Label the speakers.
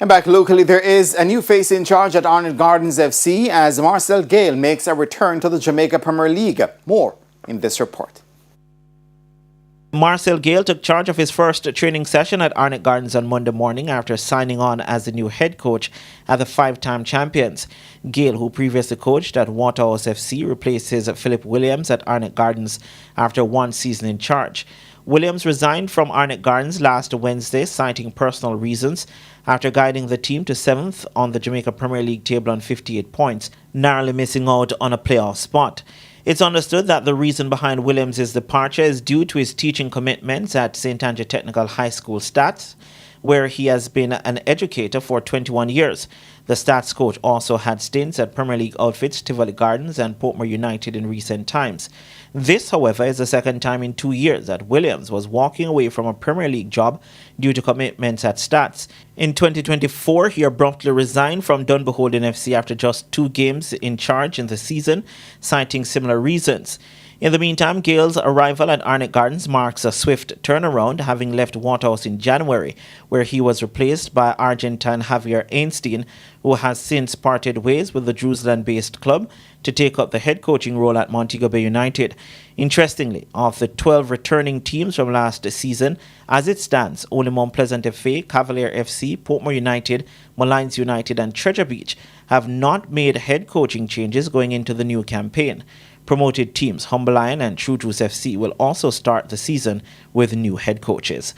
Speaker 1: And back locally, there is a new face in charge at Arnett Gardens FC as Marcel Gayle makes a return to the Jamaica Premier League. More in this report.
Speaker 2: Marcel Gayle took charge of his first training session at Arnett Gardens on Monday morning after signing on as the new head coach at the five-time champions. Gayle, who previously coached at Waterhouse FC, replaces Phillip Williams at Arnett Gardens after one season in charge. Williams resigned from Arnett Gardens last Wednesday, citing personal reasons, after guiding the team to 7th on the Jamaica Premier League table on 58 points, narrowly missing out on a playoff spot. It's understood that the reason behind Williams' departure is due to his teaching commitments at St. Andrew Technical High School Stats, where he has been an educator for 21 years. The Stats coach also had stints at Premier League outfits Tivoli Gardens and Portmore United in recent times. This, however, is the second time in 2 years that Williams was walking away from a Premier League job due to commitments at Stats. In 2024, he abruptly resigned from Dunbeholden FC after just 2 games in charge in the season, citing similar reasons. In the meantime, Gayle's arrival at Arnett Gardens marks a swift turnaround, having left Waterhouse in January, where he was replaced by Argentine Javier Einstein, who has since parted ways with the Jerusalem-based club to take up the head coaching role at Montego Bay United. Interestingly, of the 12 returning teams from last season, as it stands, only Mount Pleasant FA, Cavalier FC, Portmore United, Malines United and Treasure Beach have not made head coaching changes going into the new campaign. Promoted teams Humble Lion and True Juice FC will also start the season with new head coaches.